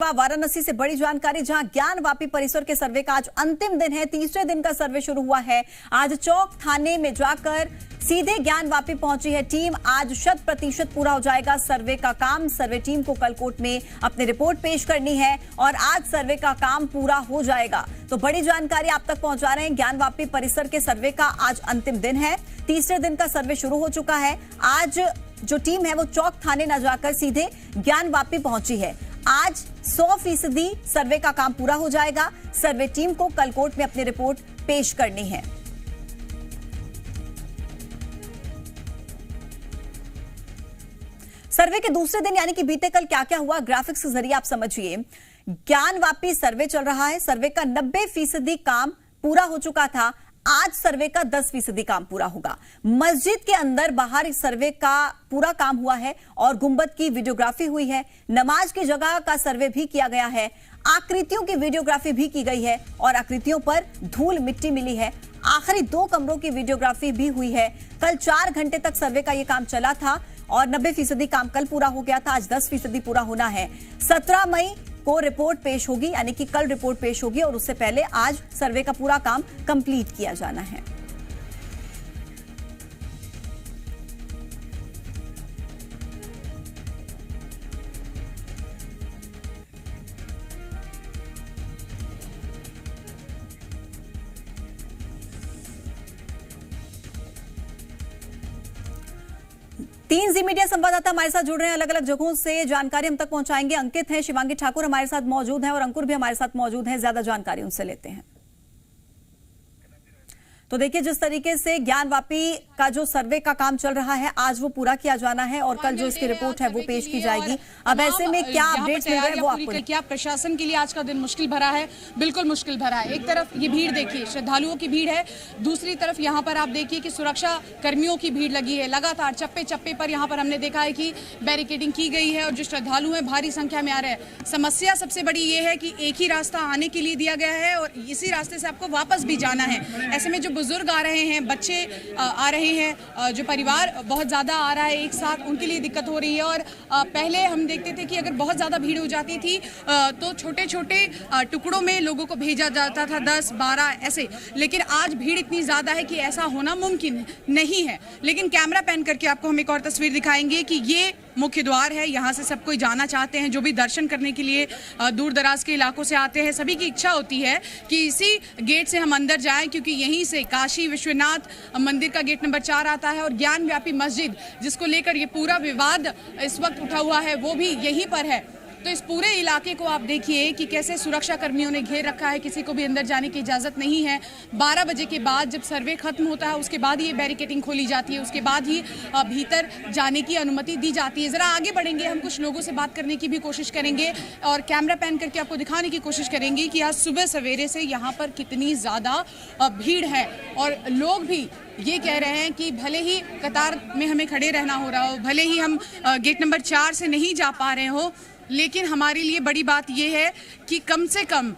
वाराणसी से बड़ी जानकारी, जहां ज्ञानवापी परिसर के सर्वे का आज अंतिम दिन है। तीसरे दिन का सर्वे शुरू हुआ है। आज चौक थाने में जाकर सीधे ज्ञानवापी पहुंची है टीम। आज 100% पूरा हो जाएगा सर्वे का काम। सर्वे टीम को कल कोर्ट में अपनी रिपोर्ट पेश करनी है और आज सर्वे का काम पूरा हो जाएगा। तो बड़ी जानकारी आप तक पहुंचा रहे हैं। ज्ञानवापी परिसर के सर्वे का आज अंतिम दिन है। तीसरे दिन का सर्वे शुरू हो चुका है। आज जो टीम है वो चौक थाने न जाकर सीधे ज्ञानवापी पहुंची है। आज 100% सर्वे का काम पूरा हो जाएगा। सर्वे टीम को कल कोर्ट में अपनी रिपोर्ट पेश करनी है। सर्वे के दूसरे दिन यानी कि बीते कल क्या क्या हुआ, ग्राफिक्स के जरिए आप समझिए। ज्ञानवापी सर्वे चल रहा है। सर्वे का 90% काम पूरा हो चुका था। आज सर्वे का 10% काम पूरा होगा। मस्जिद के अंदर बाहर इस सर्वे का पूरा काम हुआ है और गुंबद की वीडियोग्राफी हुई है। नमाज की जगह का सर्वे भी किया गया है। आकृतियों की वीडियोग्राफी भी की गई है और आकृतियों पर धूल मिट्टी मिली है। आखिरी 2 कमरों की वीडियोग्राफी भी हुई है। कल 4 घंटे तक सर्वे का यह काम चला था और 90% काम कल पूरा हो गया था। आज 10% पूरा होना है। 17 मई को रिपोर्ट पेश होगी, यानी कि कल रिपोर्ट पेश होगी और उससे पहले आज सर्वे का पूरा काम कंप्लीट किया जाना है। तीन जी मीडिया संवाददाता हमारे साथ जुड़ रहे हैं, अलग अलग जगहों से जानकारी हम तक पहुंचाएंगे। अंकित हैं, शिवांगी ठाकुर हमारे साथ मौजूद हैं और अंकुर भी हमारे साथ मौजूद हैं। ज्यादा जानकारी उनसे लेते हैं। तो देखिए, जिस तरीके से ज्ञानवापी का जो सर्वे का काम चल रहा है आज वो पूरा किया जाना है और कल जो इसकी रिपोर्ट है वो पेश की जाएगी। अब ऐसे में क्या अपडेट्स मिल रहे हैं वो आपको? क्या प्रशासन के लिए आज का दिन मुश्किल भरा है? बिल्कुल मुश्किल भरा है। एक तरफ ये भीड़ देखिए, श्रद्धालुओं की भीड़ है। दूसरी तरफ यहाँ पर आप देखिए कि सुरक्षा कर्मियों की भीड़ लगी है। लगातार चप्पे चप्पे पर यहाँ पर हमने देखा है कि बैरिकेडिंग की गई है और जो श्रद्धालु हैं भारी संख्या में आ रहे हैं। समस्या सबसे बड़ी ये है कि एक ही रास्ता आने के लिए दिया गया है और इसी रास्ते से आपको वापस भी जाना है। ऐसे में जो बुजुर्ग आ रहे हैं, बच्चे आ रहे हैं, जो परिवार बहुत ज्यादा आ रहा है एक साथ, उनके लिए दिक्कत हो रही है। और पहले हम देखते थे कि अगर बहुत ज्यादा भीड़ हो जाती थी तो छोटे छोटे टुकड़ों में लोगों को भेजा जाता था, 10-12 ऐसे। लेकिन आज भीड़ इतनी ज्यादा है कि ऐसा होना मुमकिन नहीं है। लेकिन कैमरा पैन करके आपको हम एक और तस्वीर दिखाएंगे कि ये मुख्य द्वार है। यहाँ से सब कोई जाना चाहते हैं, जो भी दर्शन करने के लिए दूर दराज के इलाकों से आते हैं। सभी की इच्छा होती है कि इसी गेट से हम अंदर जाएं, क्योंकि यहीं से काशी विश्वनाथ मंदिर का गेट नंबर 4 आता है और ज्ञानवापी मस्जिद, जिसको लेकर ये पूरा विवाद इस वक्त उठा हुआ है, वो भी यहीं पर है। तो इस पूरे इलाके को आप देखिए कि कैसे सुरक्षा कर्मियों ने घेर रखा है। किसी को भी अंदर जाने की इजाजत नहीं है। 12 बजे के बाद जब सर्वे खत्म होता है उसके बाद ये बैरिकेडिंग खोली जाती है, उसके बाद ही भीतर जाने की अनुमति दी जाती है। जरा आगे बढ़ेंगे, हम कुछ लोगों से बात करने की भी कोशिश करेंगे और कैमरा पैन करके आपको दिखाने की कोशिश करेंगे कि आज सुबह सवेरे से यहाँ पर कितनी ज्यादा भीड़ है। और लोग भी ये कह रहे हैं कि भले ही कतार में हमें खड़े रहना हो रहा हो, भले ही हम गेट नंबर 4 से नहीं जा पा रहे हो, लेकिन हमारे लिए बड़ी बात यह है कि कम से कम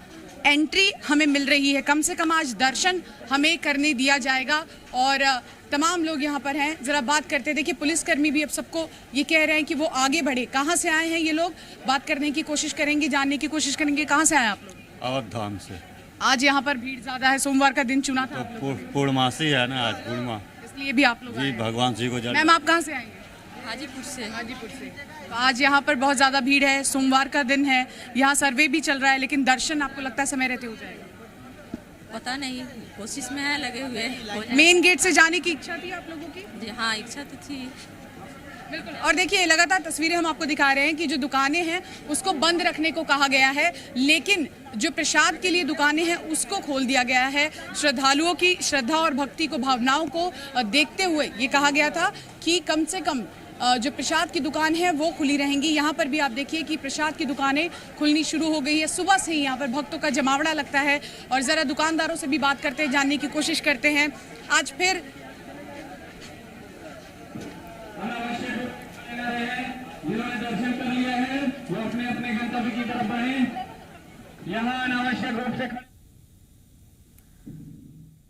एंट्री हमें मिल रही है। कम से कम आज दर्शन हमें करने दिया जाएगा। और तमाम लोग यहाँ पर हैं। जरा बात करते हैं। देखिए, पुलिसकर्मी भी अब सबको ये कह रहे हैं कि वो आगे बढ़े। कहाँ से आए हैं ये लोग, बात करने की कोशिश करेंगे, जानने की कोशिश करेंगे। कहाँ से आए आप लोग? अवधाम से। आज यहाँ पर भीड़ ज्यादा है, सोमवार का दिन चुना था। तो पूर्णमासी है ना आज, पूर्णिमा, इसलिए भी आप लोग जी भगवान जी को। मैम, आप कहाँ से आएंगे? हाजीपुर से। हाजीपुर से। तो आज यहाँ पर बहुत ज़्यादा भीड़ है, सोमवार का दिन है, यहाँ सर्वे भी चल रहा है, लेकिन दर्शन आपको लगता है समय रहते हो जाएगा? पता नहीं, कोशिश में है, लगे हुए। मेन गेट से जाने की इच्छा थी आप लोगों की? जी हाँ, इच्छा तो थी। बिल्कुल। और देखिए, लगातार तस्वीरें हम आपको दिखा रहे हैं कि जो दुकानें हैं उसको बंद रखने को कहा गया है, लेकिन जो प्रसाद के लिए दुकानें हैं उसको खोल दिया गया है। श्रद्धालुओं की श्रद्धा और भक्ति को, भावनाओं को देखते हुए ये कहा गया था कि कम से कम जो प्रसाद की दुकान है वो खुली रहेंगी। यहाँ पर भी आप देखिए कि प्रसाद की दुकानें खुलनी शुरू हो गई है। सुबह से ही यहाँ पर भक्तों का जमावड़ा लगता है। और ज़रा दुकानदारों से भी बात करते हैं, जानने की कोशिश करते हैं। आज फिर जिन्होंने दर्शन कर लिया है वो अपने अपने गंतव्य की तरफ बढ़ें। यहाँ अनावश्यक रूप से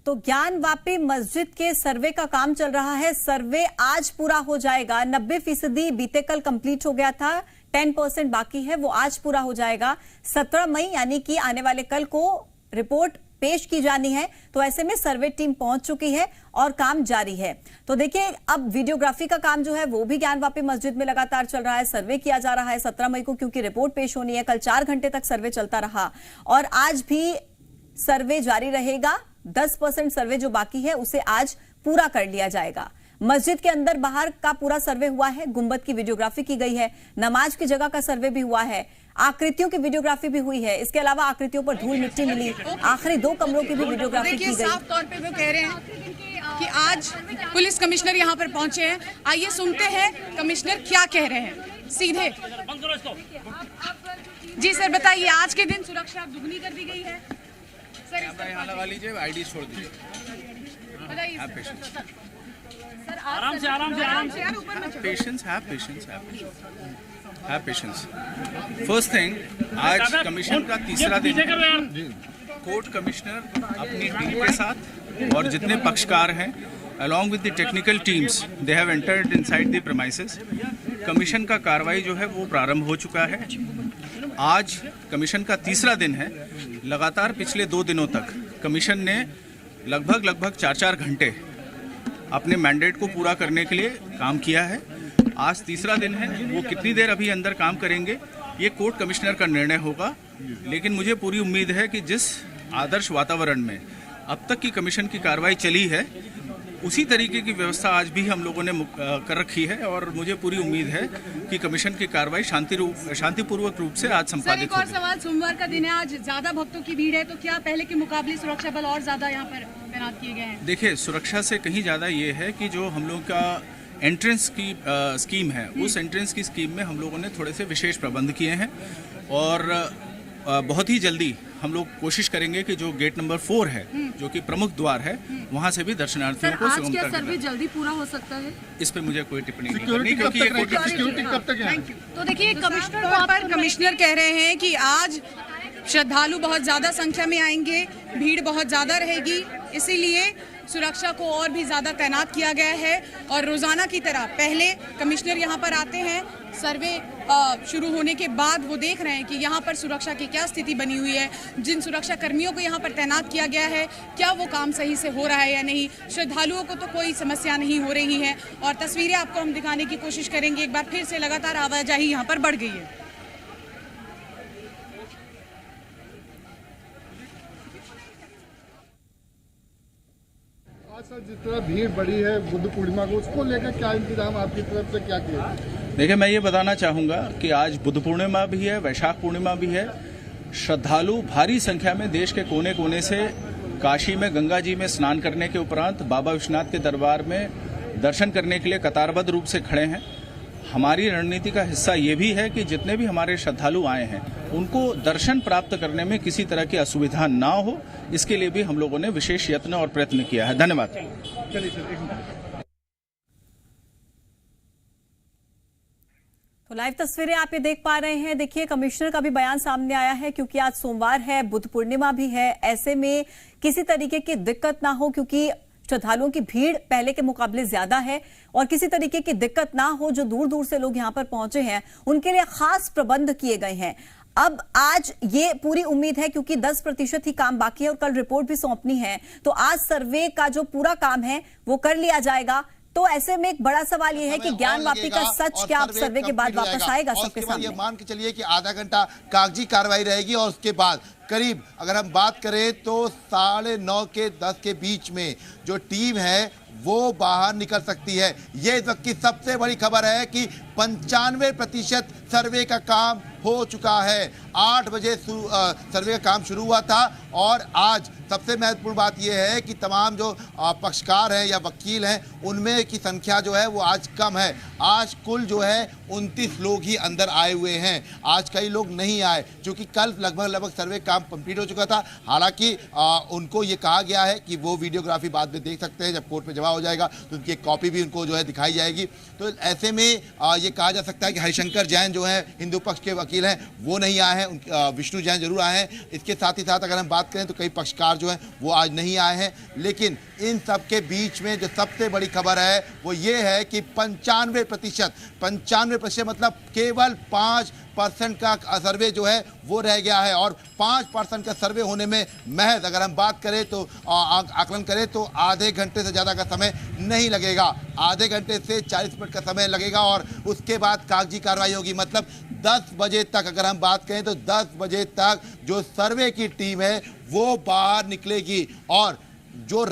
तो ज्ञानवापी मस्जिद के सर्वे का काम चल रहा है। सर्वे आज पूरा हो जाएगा। 90% बीते कल कंप्लीट हो गया था। 10% बाकी है, वो आज पूरा हो जाएगा। 17 मई यानी कि आने वाले कल को रिपोर्ट पेश की जानी है। तो ऐसे में सर्वे टीम पहुंच चुकी है और काम जारी है। तो देखिए, अब वीडियोग्राफी का काम जो है वो भी ज्ञानवापी मस्जिद में लगातार चल रहा है। सर्वे किया जा रहा है 17 मई को, क्योंकि रिपोर्ट पेश होनी है। कल 4 घंटे तक सर्वे चलता रहा और आज भी सर्वे जारी रहेगा। 10% सर्वे जो बाकी है उसे आज पूरा कर लिया जाएगा। मस्जिद के अंदर बाहर का पूरा सर्वे हुआ है, गुंबद की वीडियोग्राफी की गई है, नमाज की जगह का सर्वे भी हुआ है, आकृतियों की वीडियोग्राफी भी हुई है। इसके अलावा आकृतियों पर धूल मिट्टी मिली, आखिरी 2 कमरों की भी वीडियोग्राफी की गई। साफ तौर पे वो कह रहे हैं कि आज पुलिस कमिश्नर यहाँ पर पहुंचे हैं। आइए सुनते हैं कमिश्नर क्या कह रहे हैं सीधे। जी सर, बताइए, आज के दिन सुरक्षा दुगनी कर दी गई है। सर यहाँ लगा लीजिए, आईडी छोड़ दीजिए। बताइए आराम से patience, have patience. First thing, आज कमीशन का तीसरा दिन है। कोर्ट कमिश्नर अपनी टीम के साथ और जितने पक्षकार हैं along with the technical teams they have entered inside the premises। Commission का कार्रवाई जो है वो प्रारंभ हो चुका है। आज कमीशन का तीसरा दिन है। लगातार पिछले 2 दिनों तक कमीशन ने लगभग 4 घंटे अपने मैंडेट को पूरा करने के लिए काम किया है। आज तीसरा दिन है। वो कितनी देर अभी अंदर काम करेंगे ये कोर्ट कमिश्नर का निर्णय होगा, लेकिन मुझे पूरी उम्मीद है कि जिस आदर्श वातावरण में अब तक की कमीशन की कार्रवाई चली है उसी तरीके की व्यवस्था आज भी हम लोगों ने कर रखी है और मुझे पूरी उम्मीद है कि कमीशन की कार्रवाई शांतिपूर्वक रूप से आज संपादित होगी। एक और सवाल, सोमवार का दिन है, आज ज्यादा भक्तों की भीड़ है, तो क्या पहले के मुकाबले सुरक्षा बल और ज्यादा यहाँ पर तैनात किए गए हैं? देखिए, सुरक्षा से कहीं ज़्यादा ये है कि जो हम लोग का एंट्रेंस की स्कीम है, उस एंट्रेंस की स्कीम में हम लोगों ने थोड़े से विशेष प्रबंध किए हैं और बहुत ही जल्दी हम लोग कोशिश करेंगे कि जो गेट नंबर 4 है, जो कि प्रमुख द्वार है, वहां से भी दर्शनार्थियों को सुगम कर सर्वे जल्दी पूरा हो सकता है? इस पे मुझे कोई टिप्पणी नहीं करनी, क्योंकि सिक्योरिटी कब तक है। तो देखिए, कमिश्नर कह रहे हैं कि आज श्रद्धालु बहुत ज्यादा संख्या में आएंगे, भीड़ बहुत ज्यादा रहेगी, इसीलिए सुरक्षा को और भी ज्यादा तैनात किया गया है। और रोजाना की तरह पहले कमिश्नर यहाँ पर आते हैं, सर्वे शुरू होने के बाद वो देख रहे हैं कि यहाँ पर सुरक्षा की क्या स्थिति बनी हुई है, जिन सुरक्षा कर्मियों को यहाँ पर तैनात किया गया है क्या वो काम सही से हो रहा है या नहीं, श्रद्धालुओं को तो कोई समस्या नहीं हो रही है। और तस्वीरें आपको हम दिखाने की कोशिश करेंगे। एक बार फिर से लगातार आवाजाही यहाँ पर बढ़ गई है। सर, जिस तरह भीड़ बढ़ी है बुद्ध पूर्णिमा को, उसको लेकर क्या इंतजाम आपकी तरफ से क्या किया? देखिए, मैं ये बताना चाहूँगा कि आज बुद्ध पूर्णिमा भी है, वैशाख पूर्णिमा भी है। श्रद्धालु भारी संख्या में देश के कोने कोने से काशी में गंगा जी में स्नान करने के उपरांत बाबा विश्वनाथ के दरबार में दर्शन करने के लिए कतारबद्ध रूप से खड़े हैं। हमारी रणनीति का हिस्सा ये भी है कि जितने भी हमारे श्रद्धालु आए हैं उनको दर्शन प्राप्त करने में किसी तरह की असुविधा ना हो, इसके लिए भी हम लोगों ने विशेष यत्न और प्रयत्न किया है। धन्यवाद। तो लाइव तस्वीरें आप ये देख पा रहे हैं। देखिए, कमिश्नर का भी बयान सामने आया है, क्योंकि आज सोमवार है, बुद्ध पूर्णिमा भी है। ऐसे में किसी तरीके की दिक्कत ना हो, क्योंकि श्रद्धालुओं की भीड़ पहले के मुकाबले ज्यादा है, और किसी तरीके की दिक्कत ना हो, जो दूर दूर से लोग यहां पर पहुंचे हैं उनके लिए खास प्रबंध किए गए हैं। अब आज ये पूरी उम्मीद है, क्योंकि 10% ही काम बाकी है और कल रिपोर्ट भी सौंपनी है, तो आज सर्वे का जो पूरा काम है वो कर लिया जाएगा। तो ऐसे में एक बड़ा सवाल ये है कि ज्ञानवापी का सच क्या अब सर्वे के बाद वापस आएगा सबके सामने? ये मान के चलिए कि आधा घंटा कागजी कार्रवाई रहेगी और उसके बाद करीब अगर हम बात करें तो 9:30 के 10 के बीच में जो टीम है वो बाहर निकल सकती है। ये इस वक्त की सबसे बड़ी खबर है कि 95% सर्वे का काम हो चुका है। 8 बजे सर्वे का काम शुरू हुआ था और आज सबसे महत्वपूर्ण बात यह है कि तमाम जो पक्षकार हैं या वकील हैं उनमें की संख्या जो है वो आज कम है। आज कुल जो है 29 लोग ही अंदर आए हुए हैं। आज कई लोग नहीं आए, क्योंकि कल लगभग सर्वे काम कंप्लीट हो चुका था। हालांकि उनको ये कहा गया है कि वो वीडियोग्राफी बाद में देख सकते हैं जब कोर्ट में जवाब हो जाएगा तो उनकी एक कॉपी भी उनको जो है दिखाई जाएगी। तो ऐसे में ये कहा जा सकता है कि हरिशंकर जैन जो है हिंदू पक्ष के वकील हैं वो नहीं आए हैं, विष्णु जैन जरूर आए हैं। इसके साथ ही साथ अगर हम बात करें तो कई पक्षकार जो हैं वो आज नहीं आए हैं। लेकिन इन सब के बीच में जो सबसे बड़ी खबर है वो ये है कि 95% मतलब केवल 5% का सर्वे जो है वो रह गया है। और 5% का सर्वे होने में महज अगर हम बात करें तो आकलन करें तो आधे घंटे से ज़्यादा का समय नहीं लगेगा, आधे घंटे से 40 मिनट का समय लगेगा और उसके बाद कागजी कार्रवाई होगी। मतलब 10 बजे तक अगर हम बात करें तो 10 बजे तक जो सर्वे की टीम है वो बाहर निकलेगी। और जो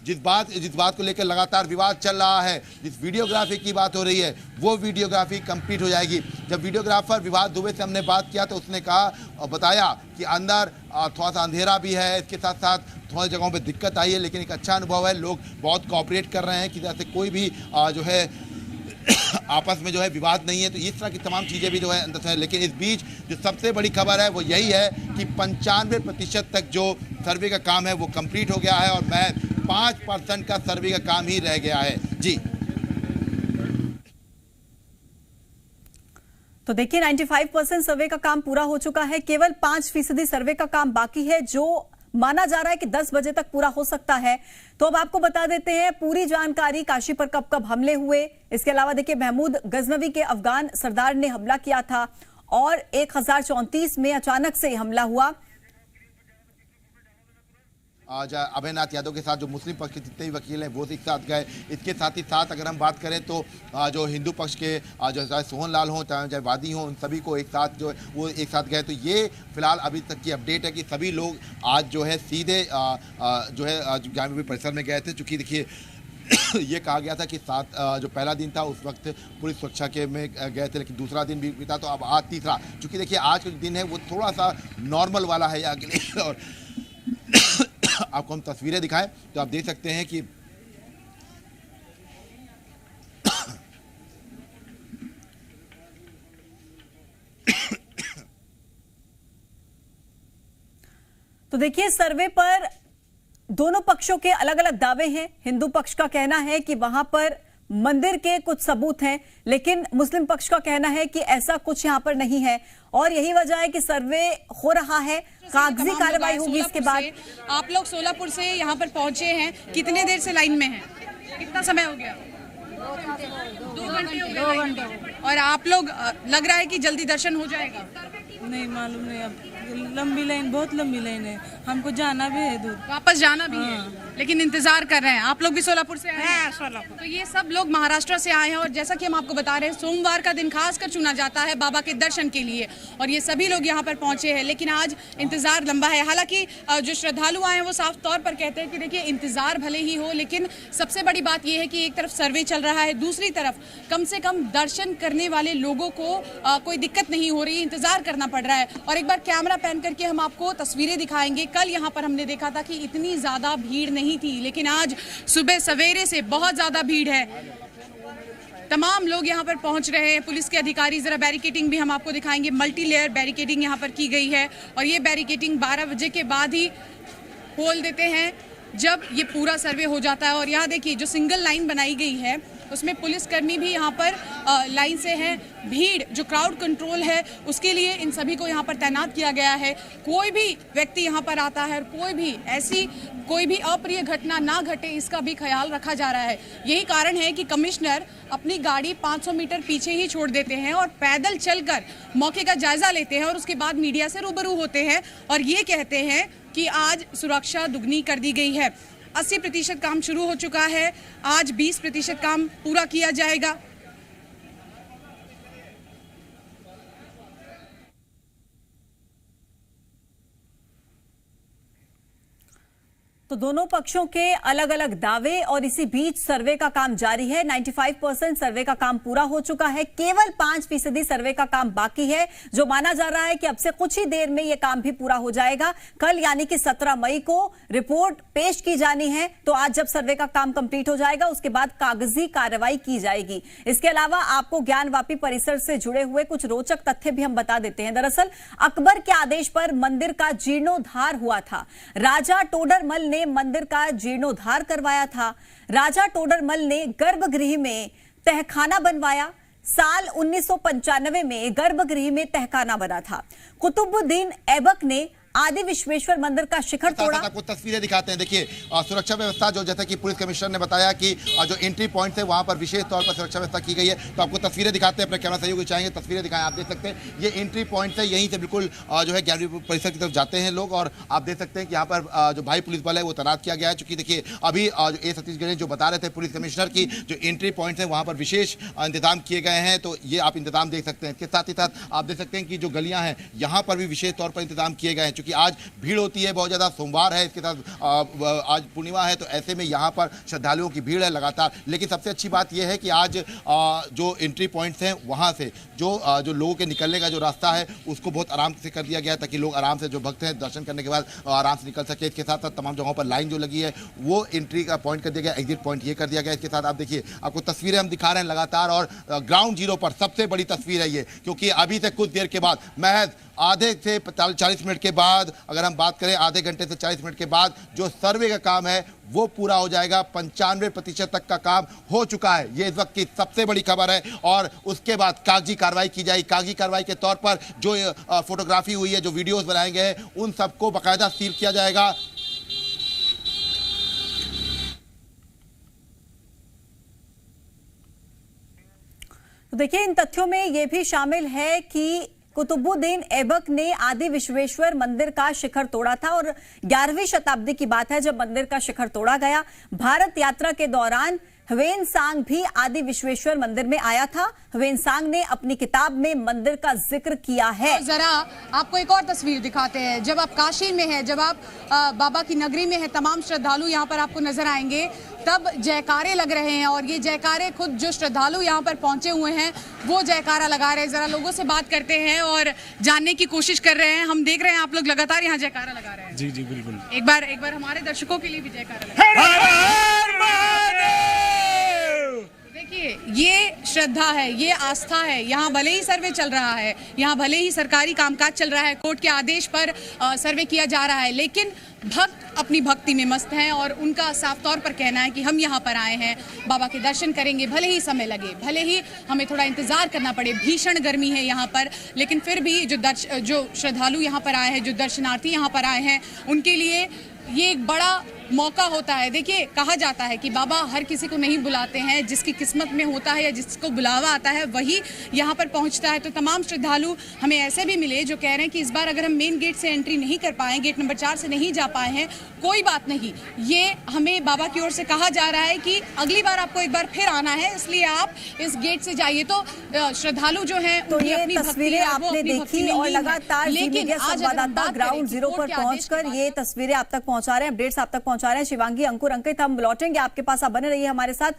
जिस बात को लेकर लगातार विवाद चल रहा है, जिस वीडियोग्राफी की बात हो रही है वो वीडियोग्राफी कंप्लीट हो जाएगी। जब वीडियोग्राफर विवाद दुबे से हमने बात किया तो उसने कहा और बताया कि अंदर थोड़ा सा अंधेरा भी है, इसके साथ साथ थोड़ी जगहों पे दिक्कत आई है, लेकिन एक अच्छा अनुभव है, लोग बहुत कोऑपरेट कर रहे हैं कि जैसे कोई भी जो है आपस में जो है विवाद नहीं है। तो इस तरह की तमाम चीज़ें भी जो है अंदर से। लेकिन इस बीच जो सबसे बड़ी खबर है वो यही है कि 95% तक जो सर्वे का काम है वो कंप्लीट हो गया है और महज 5% का सर्वे का काम ही रह गया है। जी तो देखिए 95% सर्वे का काम पूरा हो चुका है, केवल 5% सर्वे का काम बाकी है जो माना जा रहा है कि 10 बजे तक पूरा हो सकता है। तो अब आपको बता देते हैं पूरी जानकारी, काशी पर कब कब हमले हुए। इसके अलावा देखिए महमूद गजनवी के अफगान सरदार ने हमला किया था और 1034 में अचानक से हमला हुआ। आज अभयनाथ यादव के साथ जो मुस्लिम पक्ष के जितने भी वकील हैं वो एक साथ गए। इसके साथ ही साथ अगर हम बात करें तो जो हिंदू पक्ष के जो चाहे सोहन लाल हों चाहे वादी हों, उन सभी को एक साथ जो वो एक साथ गए। तो ये फिलहाल अभी तक की अपडेट है कि सभी लोग आज जो है सीधे जो है जामिया परिसर में गए थे। चूँकि देखिए ये कहा गया था कि जो पहला दिन था उस वक्त पुलिस सुरक्षा के में गए थे, लेकिन दूसरा दिन भी बीता तो अब आज तीसरा। चूँकि देखिए आज का जो दिन है वो थोड़ा सा नॉर्मल वाला है यहाँ के लिए। और आपको हम तस्वीरें दिखाएं तो आप देख सकते हैं कि तो देखिए सर्वे पर दोनों पक्षों के अलग अलग दावे हैं। हिंदू पक्ष का कहना है कि वहां पर मंदिर के कुछ सबूत हैं, लेकिन मुस्लिम पक्ष का कहना है कि ऐसा कुछ यहां पर नहीं है और यही वजह है कि सर्वे हो रहा है, कागजी कार्रवाई होगी इसके बाद। आप लोग सोलापुर से यहां पर पहुंचे हैं, कितने देर से लाइन में हैं? कितना समय हो गया? 2 घंटे हो गए। और आप लोग लग रहा है कि जल्दी दर्शन हो जाएगा? नहीं मालूम नहीं, अब लंबी लाइन, बहुत लंबी लाइन है, हमको जाना भी है दूर, वापस जाना भी है, लेकिन इंतजार कर रहे हैं। आप लोग भी सोलापुर से आए हैं? सोलापुर। तो ये सब लोग महाराष्ट्र से आए हैं और जैसा कि हम आपको बता रहे हैं सोमवार का दिन खासकर चुना जाता है बाबा के दर्शन के लिए और ये सभी लोग यहाँ पर पहुंचे हैं, लेकिन आज इंतजार लंबा है। हालांकि जो श्रद्धालु आए हैं वो साफ तौर पर कहते हैं कि देखिए इंतजार भले ही हो, लेकिन सबसे बड़ी बात यह है कि एक तरफ सर्वे चल रहा है, दूसरी तरफ कम से कम दर्शन करने वाले लोगों को कोई दिक्कत नहीं हो रही, इंतजार करना पड़ रहा है। और एक बार कैमरा पैन करके हम आपको तस्वीरें दिखाएंगे। कल यहाँ पर हमने देखा था कि इतनी ज्यादा भीड़ नहीं थी, लेकिन आज सुबह सवेरे से बहुत ज्यादा भीड़ है, तमाम लोग यहाँ पर पहुंच रहे हैं। पुलिस के अधिकारी, जरा बैरिकेडिंग भी हम आपको दिखाएंगे, मल्टी लेयर बैरिकेडिंग यहाँ पर की गई है और ये बैरिकेडिंग 12 बजे के बाद ही खोल देते हैं जब ये पूरा सर्वे हो जाता है। और यहाँ देखिए जो सिंगल लाइन बनाई गई है उसमें पुलिसकर्मी भी यहाँ पर लाइन से हैं। भीड़ जो क्राउड कंट्रोल है उसके लिए इन सभी को यहाँ पर तैनात किया गया है। कोई भी व्यक्ति यहाँ पर आता है, कोई भी अप्रिय घटना ना घटे इसका भी ख्याल रखा जा रहा है। यही कारण है कि कमिश्नर अपनी गाड़ी 500 मीटर पीछे ही छोड़ देते हैं और पैदल चलकर मौके का जायजा लेते हैं और उसके बाद मीडिया से रूबरू होते हैं और ये कहते हैं कि आज सुरक्षा दुगनी कर दी गई है। 80% काम शुरू हो चुका है, आज 20% काम पूरा किया जाएगा। तो दोनों पक्षों के अलग अलग दावे और इसी बीच सर्वे का काम जारी है। 95% सर्वे का काम पूरा हो चुका है, केवल 5% सर्वे का काम बाकी है, जो माना जा रहा है कि अब से कुछ ही देर में यह काम भी पूरा हो जाएगा। कल यानी कि 17 मई को रिपोर्ट पेश की जानी है, तो आज जब सर्वे का काम कंप्लीट हो जाएगा उसके बाद कागजी कार्रवाई की जाएगी। इसके अलावा आपको ज्ञानवापी परिसर से जुड़े हुए कुछ रोचक तथ्य भी हम बता देते हैं। दरअसल अकबर के आदेश पर मंदिर का जीर्णोद्धार हुआ था। राजा टोडरमल ने ने मंदिर का जीर्णोद्धार करवाया था। राजा टोडरमल ने गर्भगृह में तहखाना बनवाया। साल 1995 में गर्भगृह में तहखाना बना था। कुतुबुद्दीन ऐबक ने आदि विश्वेश्वर मंदिर का शिखर तोड़ा। आपको तस्वीरें दिखाते हैं। देखिए सुरक्षा व्यवस्था जो, जैसा कि पुलिस कमिश्नर ने बताया कि जो एंट्री पॉइंट है वहां पर विशेष तौर पर सुरक्षा व्यवस्था की गई है। तो आपको तस्वीरें दिखाते हैं, अपने कैमरा सहयोगी चाहेंगे तस्वीरें दिखाएं। आप देख सकते हैं ये एंट्री पॉइंट है, यहीं से बिल्कुल जो है ग्यारहवीं परिसर की तरफ जाते हैं लोग। और आप देख सकते हैं कि यहाँ पर जो भाई पुलिस बल है वो तैनात किया गया है। चूंकि देखिए अभी जो ए सतीश जो बता रहे थे पुलिस कमिश्नर की जो एंट्री पॉइंट है वहां पर विशेष इंतजाम किए गए हैं, तो ये आप इंतजाम देख सकते हैं। इसके साथ ही साथ आप देख सकते हैं कि जो गलियां हैं यहाँ पर भी विशेष तौर पर इंतजाम किए गए हैं। चूंकि आज भीड़ होती है बहुत ज़्यादा, सोमवार है, इसके साथ आज पूर्णिमा है, तो ऐसे में यहाँ पर श्रद्धालुओं की भीड़ है लगातार। लेकिन सबसे अच्छी बात यह है कि आज जो एंट्री पॉइंट्स हैं वहाँ से जो लोगों के निकलने का जो रास्ता है उसको बहुत आराम से कर दिया गया है, ताकि लोग आराम से जो भक्त हैं दर्शन करने के बाद आराम से निकल सके। इसके साथ साथ तमाम जगहों पर लाइन जो लगी है वो एंट्री का पॉइंट कर दिया गया, एग्जिट पॉइंट ये कर दिया गया। इसके साथ आप देखिए, आपको तस्वीरें हम दिखा रहे हैं लगातार, और ग्राउंड जीरो पर सबसे बड़ी तस्वीर है ये, क्योंकि अभी से कुछ देर के बाद, महज आधे से 40 मिनट के बाद, अगर हम बात करें आधे घंटे से 40 मिनट के बाद जो सर्वे का काम है वो पूरा हो जाएगा। 95% तक का काम हो चुका है। ये इस वक्त की सबसे बड़ी खबर है। और उसके बाद कागजी कार्रवाई की जाएगी। कागजी कार्रवाई के तौर पर जो फोटोग्राफी हुई है, जो वीडियोस बनाए गए हैं, उन सबको बाकायदा सील किया जाएगा। तो देखिए, इन तथ्यों में यह भी शामिल है कि कुतुबुद्दीन ऐबक ने आदि विश्वेश्वर मंदिर का शिखर तोड़ा था। और 11वीं शताब्दी की बात है जब मंदिर का शिखर तोड़ा गया। भारत यात्रा के दौरान ह्वेनसांग भी आदि विश्वेश्वर मंदिर में आया था। ह्वेनसांग ने अपनी किताब में मंदिर का जिक्र किया है। तो जरा आपको एक और तस्वीर दिखाते हैं। जब आप काशी में हैं, जब आप बाबा की नगरी में हैं, तमाम श्रद्धालु यहाँ पर आपको नजर आएंगे, तब जयकारे लग रहे हैं। और ये जयकारे खुद जो श्रद्धालु यहाँ पर पहुंचे हुए हैं वो जयकारा लगा रहे हैं। जरा लोगों से बात करते हैं और जानने की कोशिश कर रहे हैं। हम देख रहे हैं आप लोग लगातार यहाँ जयकारा लगा रहे हैं। जी जी बिल्कुल। एक बार हमारे दर्शकों के लिए भी जयकारा लगा। देखिए, ये श्रद्धा है, ये आस्था है। यहाँ भले ही सर्वे चल रहा है, यहाँ भले ही सरकारी कामकाज चल रहा है, कोर्ट के आदेश पर सर्वे किया जा रहा है, लेकिन भक्त अपनी भक्ति में मस्त हैं। और उनका साफ तौर पर कहना है कि हम यहाँ पर आए हैं, बाबा के दर्शन करेंगे, भले ही समय लगे, भले ही हमें थोड़ा इंतजार करना पड़े, भीषण गर्मी है यहाँ पर, लेकिन फिर भी जो श्रद्धालु यहाँ पर आए हैं, जो दर्शनार्थी यहाँ पर आए हैं, उनके लिए ये एक बड़ा मौका होता है। देखिए, कहा जाता है कि बाबा हर किसी को नहीं बुलाते हैं, जिसकी किस्मत में होता है या जिसको बुलावा आता है वही यहाँ पर पहुँचता है। तो तमाम श्रद्धालु हमें ऐसे भी मिले जो कह रहे हैं कि इस बार अगर हम मेन गेट से एंट्री नहीं कर पाए, गेट नंबर 4 से नहीं जा पाए हैं, कोई बात नहीं, ये हमें बाबा की ओर से कहा जा रहा है कि अगली बार आपको एक बार फिर आना है, इसलिए आप इस गेट से जाइए। तो श्रद्धालु जो है तो ये तस्वीरें आपने देखी और लगातार संवाददाता ग्राउंड जीरो पर पहुंचकर ये तस्वीरें आप तक पहुंचा रहे हैं, अपडेट्स आप तक पहुंचा रहे हैं। शिवांगी, अंकुर, अंकित, हम लौटेंगे आपके पास, आप बने रहिए हमारे साथ।